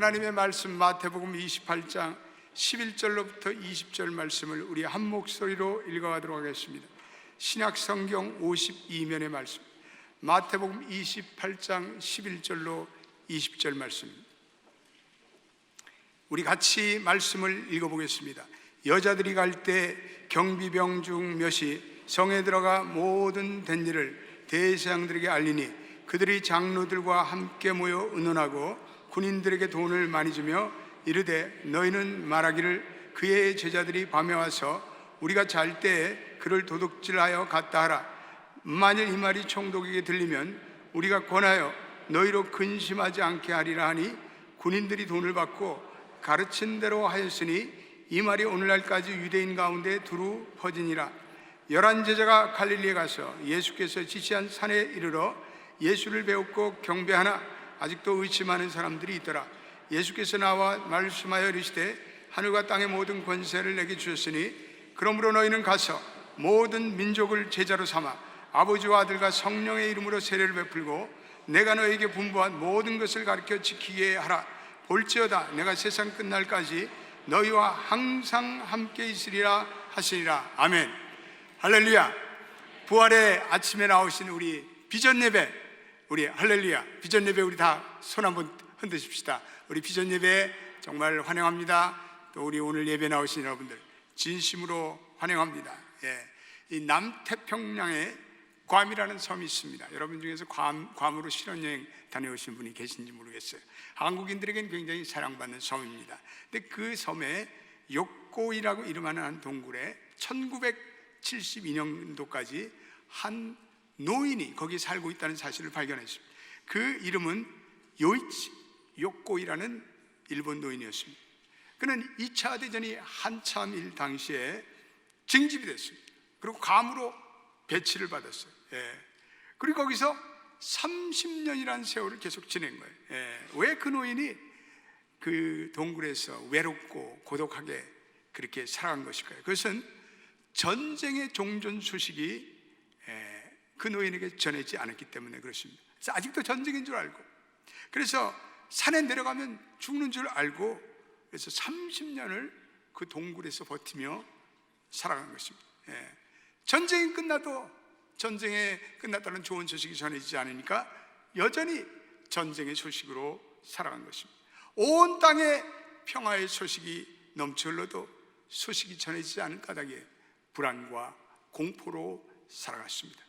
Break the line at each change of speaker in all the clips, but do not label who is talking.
하나님의 말씀 마태복음 28장 11절로부터 20절 말씀을 우리 한 목소리로 읽어가도록 하겠습니다. 신약성경 52면의 말씀, 마태복음 28장 11절로 20절 말씀입니다. 우리 같이 말씀을 읽어보겠습니다. 여자들이 갈 때 경비병 중 몇이 성에 들어가 모든 된 일을 대제사장들에게 알리니 그들이 장로들과 함께 모여 의논하고 군인들에게 돈을 많이 주며 이르되 너희는 말하기를 그의 제자들이 밤에 와서 우리가 잘 때에 그를 도둑질하여 갔다 하라. 만일 이 말이 총독에게 들리면 우리가 권하여 너희로 근심하지 않게 하리라 하니 군인들이 돈을 받고 가르친 대로 하였으니 이 말이 오늘날까지 유대인 가운데 두루 퍼지니라. 11 제자가 갈릴리에 가서 예수께서 지시한 산에 이르러 예수를 배웠고 경배하나 아직도 의심하는 사람들이 있더라. 예수께서 나와 말씀하여 이르시되 하늘과 땅의 모든 권세를 내게 주셨으니 그러므로 너희는 가서 모든 민족을 제자로 삼아 아버지와 아들과 성령의 이름으로 세례를 베풀고 내가 너희에게 분부한 모든 것을 가르쳐 지키게 하라. 볼지어다 내가 세상 끝날까지 너희와 항상 함께 있으리라 하시니라. 아멘. 할렐루야. 부활의 아침에 나오신 우리 비전 예배, 우리 할렐루야 비전 예배, 우리 다 손 한번 흔드십시다. 우리 비전 예배 정말 환영합니다. 또 우리 오늘 예배 나오신 여러분들 진심으로 환영합니다. 이 남태평양에 괌이라는 섬이 있습니다. 여러분 중에서 괌으로 신혼여행 다녀오신 분이 계신지 모르겠어요. 한국인들에게는 굉장히 사랑받는 섬입니다. 근데 그 섬에 욕고이라고 이름하는 한 동굴에 1972년도까지 한 노인이 거기 살고 있다는 사실을 발견했습니다. 그 이름은 요이치 욕고이라는 일본 노인이었습니다. 그는 2차 대전이 한참일 당시에 징집이 됐습니다. 그리고 감으로 배치를 받았어요. 그리고 거기서 30년이라는 세월을 계속 지낸 거예요. 왜 그 노인이 그 동굴에서 외롭고 고독하게 그렇게 살아간 것일까요? 그것은 전쟁의 종전 소식이 그 노인에게 전하지 않았기 때문에 그렇습니다. 그래서 아직도 전쟁인 줄 알고, 그래서 산에 내려가면 죽는 줄 알고, 그래서 30년을 그 동굴에서 버티며 살아간 것입니다. 전쟁이 끝나도 전쟁에 끝났다는 좋은 소식이 전해지지 않으니까 여전히 전쟁의 소식으로 살아간 것입니다. 온 땅에 평화의 소식이 넘쳐 흘러도 소식이 전해지지 않은 까닭에 불안과 공포로 살아갔습니다.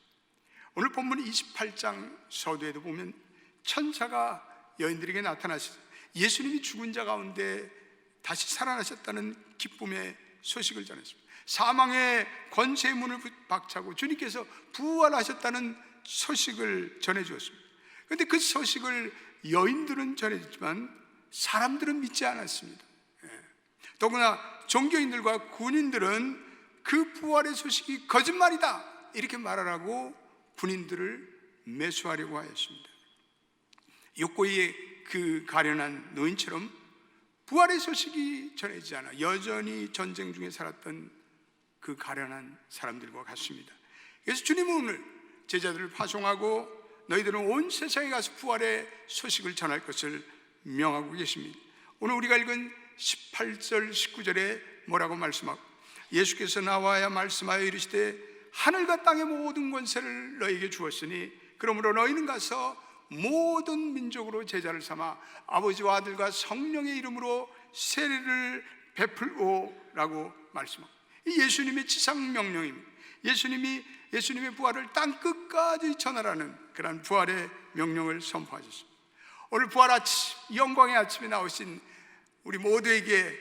오늘 본문 28장 서두에도 보면 천사가 여인들에게 나타나셔서 예수님이 죽은 자 가운데 다시 살아나셨다는 기쁨의 소식을 전했습니다. 사망의 권세의 문을 박차고 주님께서 부활하셨다는 소식을 전해주었습니다. 그런데 그 소식을 여인들은 전해줬지만 사람들은 믿지 않았습니다. 더구나 종교인들과 군인들은 그 부활의 소식이 거짓말이다 이렇게 말하라고 군인들을 매수하려고 하였습니다. 욕고이의 그 가련한 노인처럼 부활의 소식이 전해지지 않아 여전히 전쟁 중에 살았던 그 가련한 사람들과 같습니다. 그래서 주님은 오늘 제자들을 파송하고 너희들은 온 세상에 가서 부활의 소식을 전할 것을 명하고 계십니다. 오늘 우리가 읽은 18절 19절에 뭐라고 말씀하고, 예수께서 나와야 말씀하여 이르시되 하늘과 땅의 모든 권세를 너희에게 주었으니 그러므로 너희는 가서 모든 민족으로 제자를 삼아 아버지와 아들과 성령의 이름으로 세례를 베풀고 라고 말씀합니다. 이 예수님의 지상 명령입니다. 예수님의 부활을 땅 끝까지 전하라는 그런 부활의 명령을 선포하셨습니다. 오늘 부활 아침, 영광의 아침에 나오신 우리 모두에게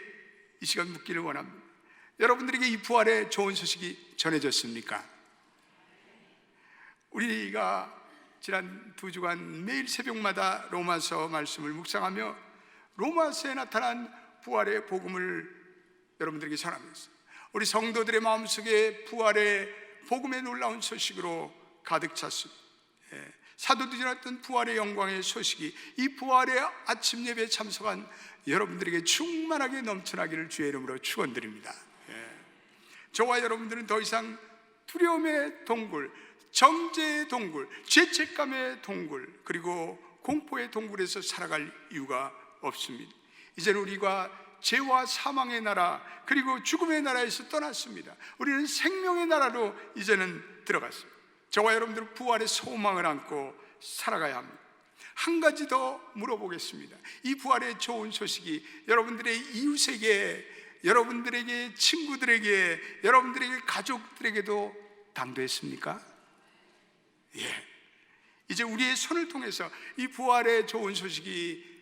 이 시간 묻기를 원합니다. 여러분들에게 이 부활의 좋은 소식이 전해졌습니까? 우리가 지난 2주간 매일 새벽마다 로마서 말씀을 묵상하며 로마서에 나타난 부활의 복음을 여러분들에게 전합니다. 우리 성도들의 마음속에 부활의 복음의 놀라운 소식으로 가득 찼습니다. 사도들이 전했던 부활의 영광의 소식이 이 부활의 아침 예배에 참석한 여러분들에게 충만하게 넘쳐나기를 주의 이름으로 축원드립니다. 저와 여러분들은 더 이상 두려움의 동굴, 정죄의 동굴, 죄책감의 동굴, 그리고 공포의 동굴에서 살아갈 이유가 없습니다. 이제는 우리가 죄와 사망의 나라 그리고 죽음의 나라에서 떠났습니다. 우리는 생명의 나라로 이제는 들어갔습니다. 저와 여러분들은 부활의 소망을 안고 살아가야 합니다. 한 가지 더 물어보겠습니다. 이 부활의 좋은 소식이 여러분들의 이웃에게, 여러분들에게, 친구들에게, 여러분들에게, 가족들에게도 당도했습니까? 예. 이제 우리의 손을 통해서 이 부활의 좋은 소식이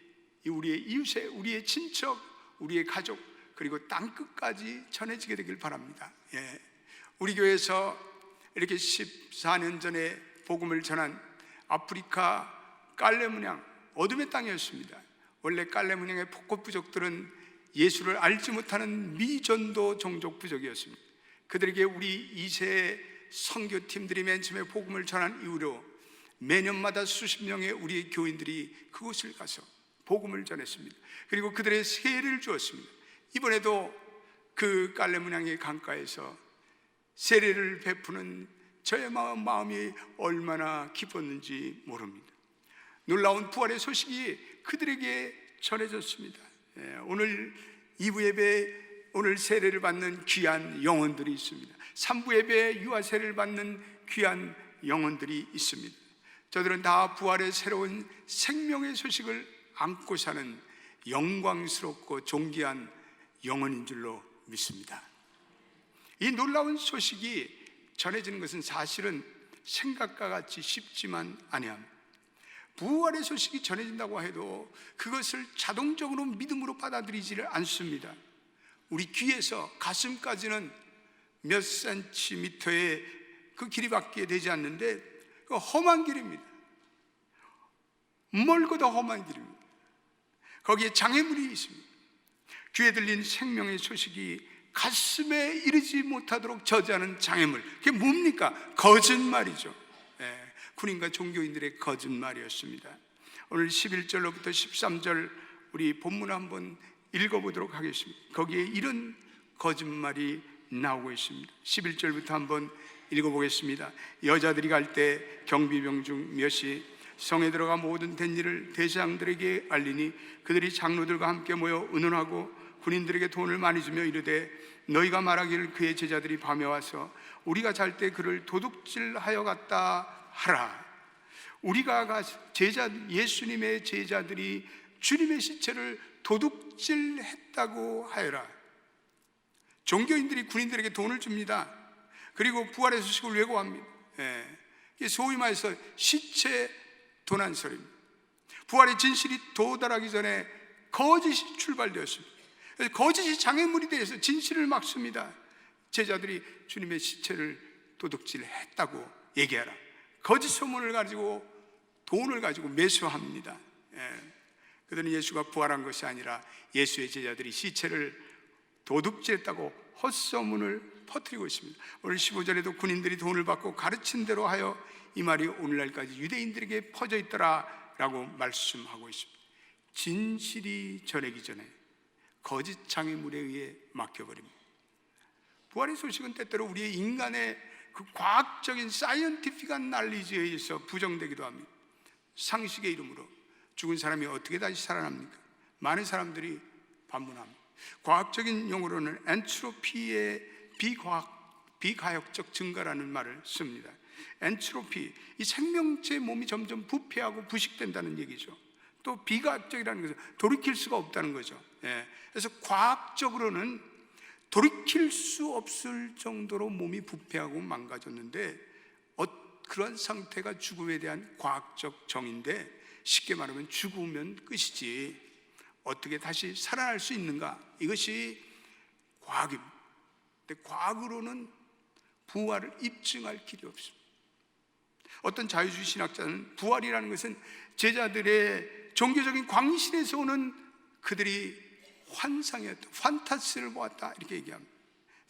우리의 이웃에, 우리의 친척, 우리의 가족, 그리고 땅끝까지 전해지게 되길 바랍니다. 예. 우리 교회에서 이렇게 14년 전에 복음을 전한 아프리카 깔레문양, 어둠의 땅이었습니다. 원래 깔레문양의 포코 부족들은 예수를 알지 못하는 미전도 종족 부족이었습니다. 그들에게 우리 2세 선교팀들이 맨 처음에 복음을 전한 이후로 매년마다 수십 명의 우리의 교인들이 그곳을 가서 복음을 전했습니다. 그리고 그들의 세례를 주었습니다. 이번에도 그 깔레문양의 강가에서 세례를 베푸는 저의 마음이 얼마나 기뻤는지 모릅니다. 놀라운 부활의 소식이 그들에게 전해졌습니다. 오늘 2부 예배, 오늘 세례를 받는 귀한 영혼들이 있습니다. 3부 예배에 유아 세례를 받는 귀한 영혼들이 있습니다. 저들은 다 부활의 새로운 생명의 소식을 안고 사는 영광스럽고 존귀한 영혼인 줄로 믿습니다. 이 놀라운 소식이 전해지는 것은 사실은 생각과 같이 쉽지만 아니합니다. 부활의 소식이 전해진다고 해도 그것을 자동적으로 믿음으로 받아들이지를 않습니다. 우리 귀에서 가슴까지는 몇 센티미터의 그 길이밖에 되지 않는데 그 험한 길입니다. 멀고도 험한 길입니다. 거기에 장애물이 있습니다. 귀에 들린 생명의 소식이 가슴에 이르지 못하도록 저지하는 장애물, 그게 뭡니까? 거짓말이죠. 군인과 종교인들의 거짓말이었습니다. 오늘 11절로부터 13절 우리 본문 한번 읽어보도록 하겠습니다. 거기에 이런 거짓말이 나오고 있습니다. 11절부터 한번 읽어보겠습니다. 여자들이 갈 때 경비병 중 몇이 성에 들어가 모든 된 일을 대장들에게 알리니 그들이 장로들과 함께 모여 의논하고 군인들에게 돈을 많이 주며 이르되 너희가 말하기를 그의 제자들이 밤에 와서 우리가 잘 때 그를 도둑질하여 갔다 하라. 우리가 예수님의 제자들이 주님의 시체를 도둑질했다고 하여라. 종교인들이 군인들에게 돈을 줍니다. 그리고 부활의 소식을 왜고합니다. 소위 말해서 시체 도난설입니다. 부활의 진실이 도달하기 전에 거짓이 출발되었습니다. 거짓이 장애물이 되어서 진실을 막습니다. 제자들이 주님의 시체를 도둑질했다고 얘기하라. 거짓 소문을 가지고 돈을 가지고 매수합니다. 그들은 예수가 부활한 것이 아니라 예수의 제자들이 시체를 도둑질했다고 헛소문을 퍼뜨리고 있습니다. 오늘 15절에도 군인들이 돈을 받고 가르친 대로 하여 이 말이 오늘날까지 유대인들에게 퍼져 있더라 라고 말씀하고 있습니다. 진실이 전하기 전에 거짓 장애물에 의해 막혀버립니다. 부활의 소식은 때때로 우리의 인간의 그 과학적인 사이언티픽한 난리지에 의해서 부정되기도 합니다. 상식의 이름으로 죽은 사람이 어떻게 다시 살아납니까? 많은 사람들이 반문합니다. 과학적인 용어로는 엔트로피의 비가역적 증가라는 말을 씁니다. 엔트로피, 이 생명체 몸이 점점 부패하고 부식된다는 얘기죠. 또 비과학적이라는 것은 돌이킬 수가 없다는 거죠. 그래서 과학적으로는 돌이킬 수 없을 정도로 몸이 부패하고 망가졌는데 그런 상태가 죽음에 대한 과학적 정의인데, 쉽게 말하면 죽으면 끝이지 어떻게 다시 살아날 수 있는가, 이것이 과학입니다. 근데 과학으로는 부활을 입증할 길이 없습니다. 어떤 자유주의 신학자는 부활이라는 것은 제자들의 종교적인 광신에서 오는 그들이 환상이었다, 판타스를 보았다, 이렇게 얘기합니다.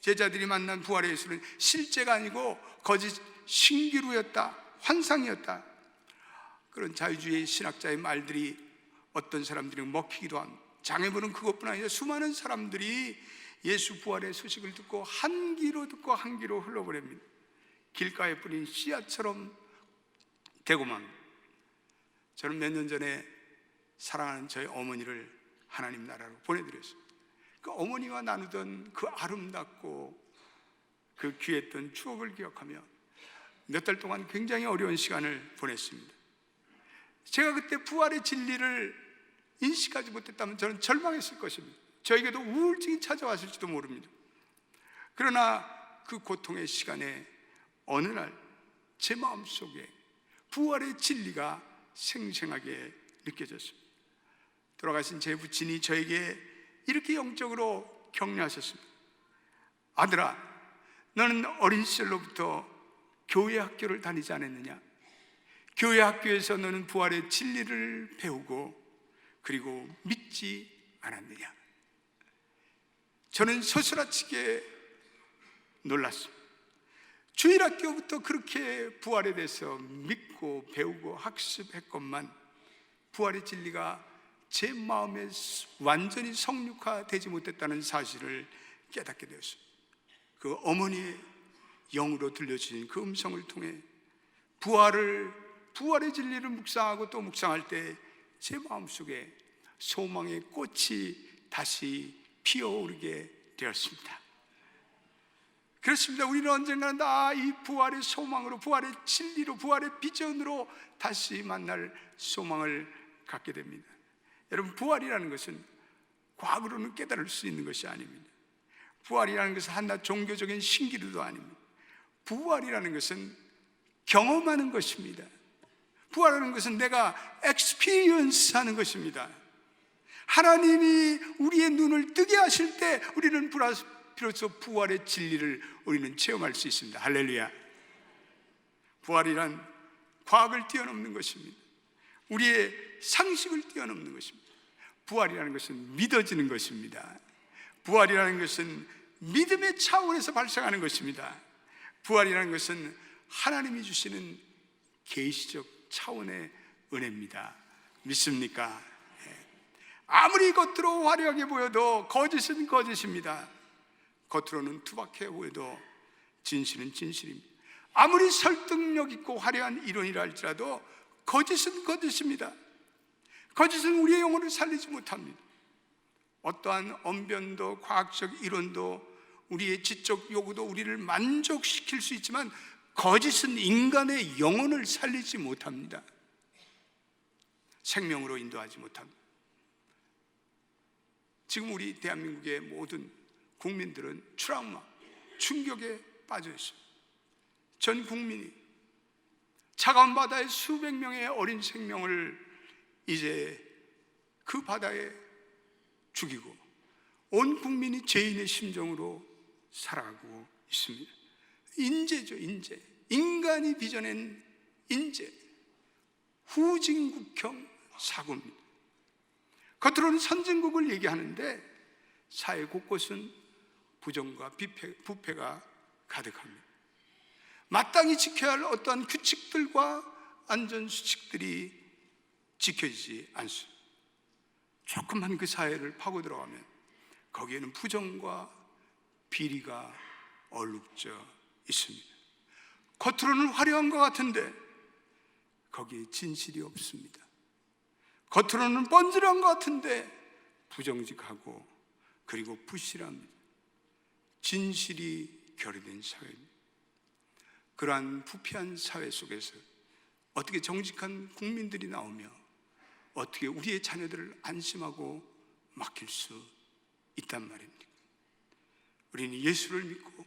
제자들이 만난 부활의 예수는 실제가 아니고 거짓 신기루였다, 환상이었다. 그런 자유주의 신학자의 말들이 어떤 사람들이 먹히기도 합니다. 장애물은 그것뿐 아니라 수많은 사람들이 예수 부활의 소식을 듣고 한 귀로 듣고 한 귀로 흘러버립니다. 길가에 뿌린 씨앗처럼 되고만. 저는 몇 년 전에 사랑하는 저희 어머니를 하나님 나라로 보내드렸습니다. 그 어머니와 나누던 그 아름답고 그 귀했던 추억을 기억하며 몇 달 동안 굉장히 어려운 시간을 보냈습니다. 제가 그때 부활의 진리를 인식하지 못했다면 저는 절망했을 것입니다. 저에게도 우울증이 찾아왔을지도 모릅니다. 그러나 그 고통의 시간에 어느 날 제 마음속에 부활의 진리가 생생하게 느껴졌습니다. 돌아가신 제 부친이 저에게 이렇게 영적으로 격려하셨습니다. 아들아, 너는 어린 시절로부터 교회 학교를 다니지 않았느냐? 교회 학교에서 너는 부활의 진리를 배우고 그리고 믿지 않았느냐? 저는 소스라치게 놀랐습니다. 주일학교부터 그렇게 부활에 대해서 믿고 배우고 학습했건만 부활의 진리가 제 마음에 완전히 성육화되지 못했다는 사실을 깨닫게 되었습니다. 그 어머니의 영으로 들려주신 그 음성을 통해 부활의 진리를 묵상하고 또 묵상할 때 제 마음속에 소망의 꽃이 다시 피어오르게 되었습니다. 그렇습니다. 우리는 언젠가는 다 이 부활의 소망으로, 부활의 진리로, 부활의 비전으로 다시 만날 소망을 갖게 됩니다. 여러분, 부활이라는 것은 과거로는 깨달을 수 있는 것이 아닙니다. 부활이라는 것은 한낱 종교적인 신기루도 아닙니다. 부활이라는 것은 경험하는 것입니다. 부활하는 것은 내가 experience 하는 것입니다. 하나님이 우리의 눈을 뜨게 하실 때 우리는 비로소 부활의 진리를 우리는 체험할 수 있습니다. 할렐루야. 부활이란 과학을 뛰어넘는 것입니다. 우리의 상식을 뛰어넘는 것입니다. 부활이라는 것은 믿어지는 것입니다. 부활이라는 것은 믿음의 차원에서 발생하는 것입니다. 부활이라는 것은 하나님이 주시는 계시적 차원의 은혜입니다. 믿습니까? 아무리 겉으로 화려하게 보여도 거짓은 거짓입니다. 겉으로는 투박해 보여도 진실은 진실입니다. 아무리 설득력 있고 화려한 이론이라 할지라도 거짓은 거짓입니다. 거짓은 우리의 영혼을 살리지 못합니다. 어떠한 언변도 과학적 이론도 우리의 지적 요구도 우리를 만족시킬 수 있지만 거짓은 인간의 영혼을 살리지 못합니다. 생명으로 인도하지 못합니다. 지금 우리 대한민국의 모든 국민들은 트라우마, 충격에 빠져 있습니다. 전 국민이 차가운 바다에 수백 명의 어린 생명을 이제 그 바다에 죽이고 온 국민이 죄인의 심정으로 살아가고 있습니다. 인재죠, 인재. 인간이 빚어낸 인재. 후진국형 사고입니다. 겉으로는 선진국을 얘기하는데 사회 곳곳은 부정과 부패가 가득합니다. 마땅히 지켜야 할 어떠한 규칙들과 안전수칙들이 지켜지지 않습니다. 조금만 그 사회를 파고 들어가면 거기에는 부정과 비리가 얼룩져 있습니다. 겉으로는 화려한 것 같은데 거기에 진실이 없습니다. 겉으로는 뻔질한 것 같은데 부정직하고 그리고 부실합니다. 진실이 결여된 사회입니다. 그러한 부패한 사회 속에서 어떻게 정직한 국민들이 나오며 어떻게 우리의 자녀들을 안심하고 맡길 수 있단 말입니까? 우리는 예수를 믿고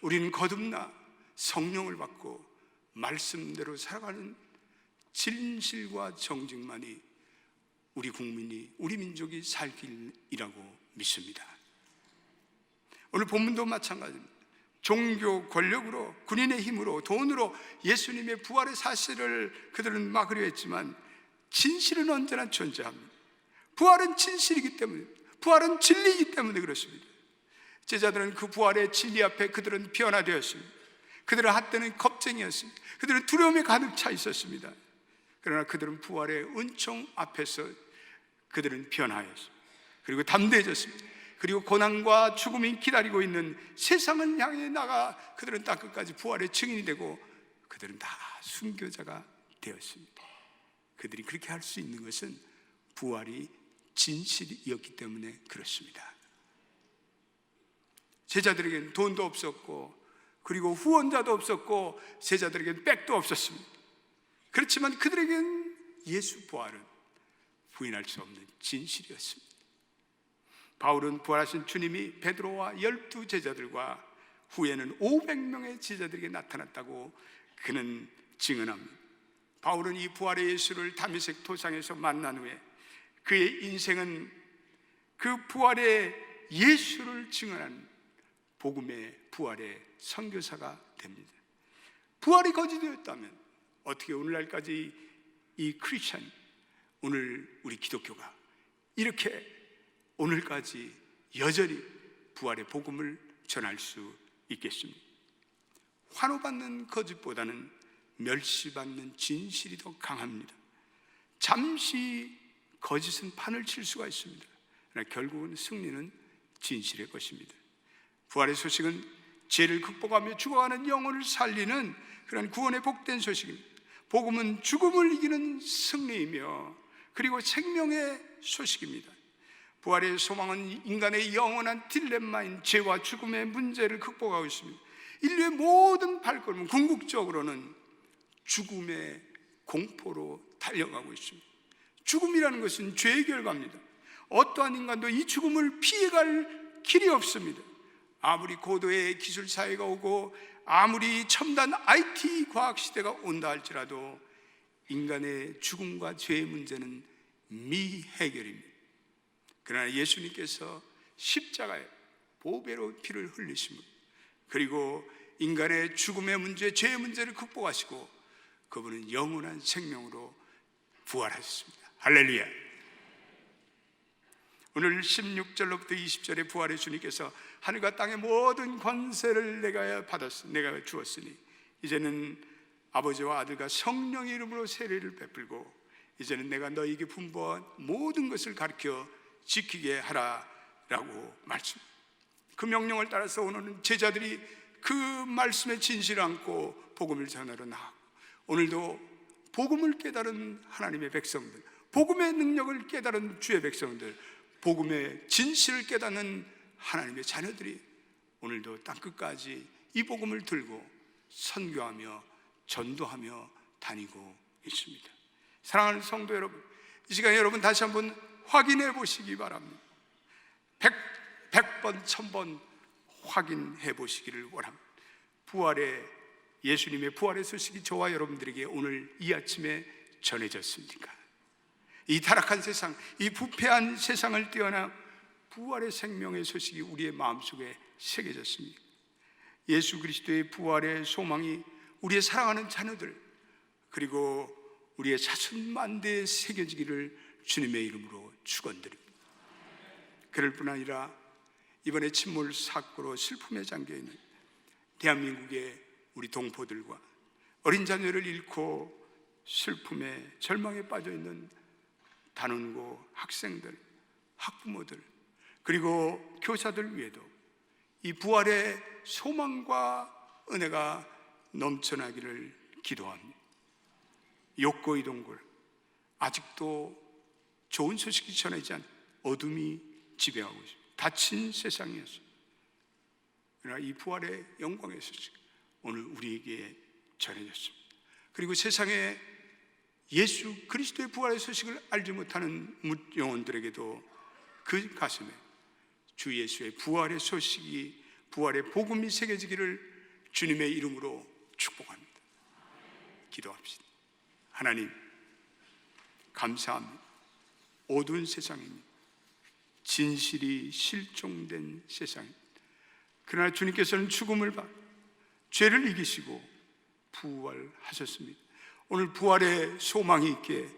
우리는 거듭나 성령을 받고 말씀대로 살아가는 진실과 정직만이 우리 국민이, 우리 민족이 살 길이라고 믿습니다. 오늘 본문도 마찬가지입니다. 종교 권력으로, 군인의 힘으로, 돈으로 예수님의 부활의 사실을 그들은 막으려 했지만 진실은 언제나 존재합니다. 부활은 진실이기 때문에, 부활은 진리이기 때문에 그렇습니다. 제자들은 그 부활의 진리 앞에 그들은 변화되었습니다. 그들은 한때는 겁쟁이였습니다. 그들은 두려움에 가득 차 있었습니다. 그러나 그들은 부활의 은총 앞에서 그들은 변화했습니다. 그리고 담대해졌습니다. 그리고 고난과 죽음이 기다리고 있는 세상을 향해 나가 그들은 땅끝까지 부활의 증인이 되고 그들은 다 순교자가 되었습니다. 그들이 그렇게 할 수 있는 것은 부활이 진실이었기 때문에 그렇습니다. 제자들에게는 돈도 없었고, 그리고 후원자도 없었고, 제자들에게는 백도 없었습니다. 그렇지만 그들에게는 예수 부활은 부인할 수 없는 진실이었습니다. 바울은 부활하신 주님이 베드로와 12 제자들과 후에는 500명의 제자들에게 나타났다고 그는 증언합니다. 바울은 이 부활의 예수를 다메섹 도상에서 만난 후에 그의 인생은 그 부활의 예수를 증언한 복음의 부활의 선교사가 됩니다. 부활이 거짓되었다면 어떻게 오늘날까지 이 크리스천, 오늘 우리 기독교가 이렇게 오늘까지 여전히 부활의 복음을 전할 수 있겠습니다. 환호받는 거짓보다는 멸시받는 진실이 더 강합니다. 잠시 거짓은 판을 칠 수가 있습니다. 그러나 결국은 승리는 진실의 것입니다. 부활의 소식은 죄를 극복하며 죽어가는 영혼을 살리는 그런 구원의 복된 소식입니다. 복음은 죽음을 이기는 승리이며 그리고 생명의 소식입니다. 부활의 소망은 인간의 영원한 딜레마인 죄와 죽음의 문제를 극복하고 있습니다. 인류의 모든 발걸음은 궁극적으로는 죽음의 공포로 달려가고 있습니다. 죽음이라는 것은 죄의 결과입니다. 어떠한 인간도 이 죽음을 피해갈 길이 없습니다. 아무리 고도의 기술 사회가 오고 아무리 첨단 IT 과학 시대가 온다 할지라도 인간의 죽음과 죄의 문제는 미해결입니다. 그러나 예수님께서 십자가에 보배로 피를 흘리시고 그리고 인간의 죽음의 문제, 죄의 문제를 극복하시고 그분은 영원한 생명으로 부활하셨습니다. 할렐루야. 오늘 16절로부터 20절에 부활의 주님께서 하늘과 땅의 모든 권세를 내가 주었으니 이제는 아버지와 아들과 성령의 이름으로 세례를 베풀고 이제는 내가 너희에게 분부한 모든 것을 가르쳐 지키게 하라라고 말씀. 그 명령을 따라서 오늘은 제자들이 그 말씀의 진실을 안고 복음을 전하러 나가고 오늘도 복음을 깨달은 하나님의 백성들, 복음의 능력을 깨달은 주의 백성들, 복음의 진실을 깨닫는 하나님의 자녀들이 오늘도 땅끝까지 이 복음을 들고 선교하며 전도하며 다니고 있습니다. 사랑하는 성도 여러분, 이 시간에 여러분 다시 한번 확인해 보시기 바랍니다. 100번, 1000번 확인해 보시기를 원합니다. 예수님의 부활의 소식이 저와 여러분들에게 오늘 이 아침에 전해졌습니까? 이 타락한 세상, 이 부패한 세상을 뛰어나 부활의 생명의 소식이 우리의 마음속에 새겨졌습니다. 예수 그리스도의 부활의 소망이 우리의 사랑하는 자녀들 그리고 우리의 자손 만대에 새겨지기를 주님의 이름으로 축원드립니다. 그럴 뿐 아니라 이번에 침몰 사고로 슬픔에 잠겨있는 대한민국의 우리 동포들과 어린 자녀를 잃고 슬픔에 절망에 빠져있는 단원고 학생들, 학부모들 그리고 교사들 위에도 이 부활의 소망과 은혜가 넘쳐나기를 기도합니다. 욕고의 동굴, 아직도 좋은 소식이 전하지 않은 어둠이 지배하고 있습니다. 닫힌 세상이었습니다. 그러나 이 부활의 영광의 소식 오늘 우리에게 전해졌습니다. 그리고 세상에 예수 그리스도의 부활의 소식을 알지 못하는 영혼들에게도 그 가슴에 주 예수의 부활의 소식이, 부활의 복음이 새겨지기를 주님의 이름으로 축복합니다. 기도합시다. 하나님, 감사합니다. 어두운 세상입니다. 진실이 실종된 세상입니다. 그러나 주님께서는 죽음을 죄를 이기시고 부활하셨습니다. 오늘 부활의 소망이 있게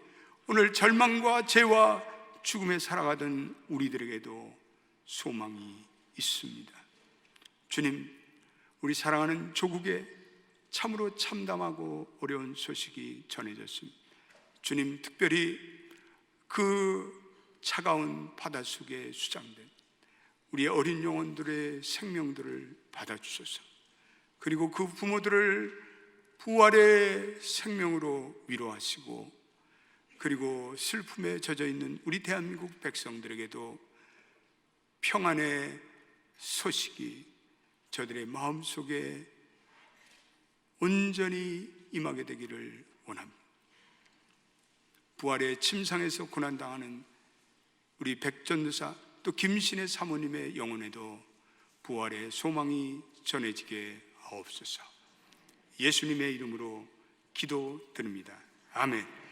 오늘 절망과 죄와 죽음에 살아가던 우리들에게도 소망이 있습니다. 주님, 우리 사랑하는 조국에 참으로 참담하고 어려운 소식이 전해졌습니다. 주님, 특별히 그 차가운 바닷속에 수장된 우리의 어린 영혼들의 생명들을 받아주소서. 그리고 그 부모들을 부활의 생명으로 위로하시고 그리고 슬픔에 젖어 있는 우리 대한민국 백성들에게도 평안의 소식이 저들의 마음속에 온전히 임하게 되기를 원합니다. 부활의 침상에서 고난당하는 우리 백전도사 또 김신의 사모님의 영혼에도 부활의 소망이 전해지게 하옵소서. 예수님의 이름으로 기도드립니다. 아멘.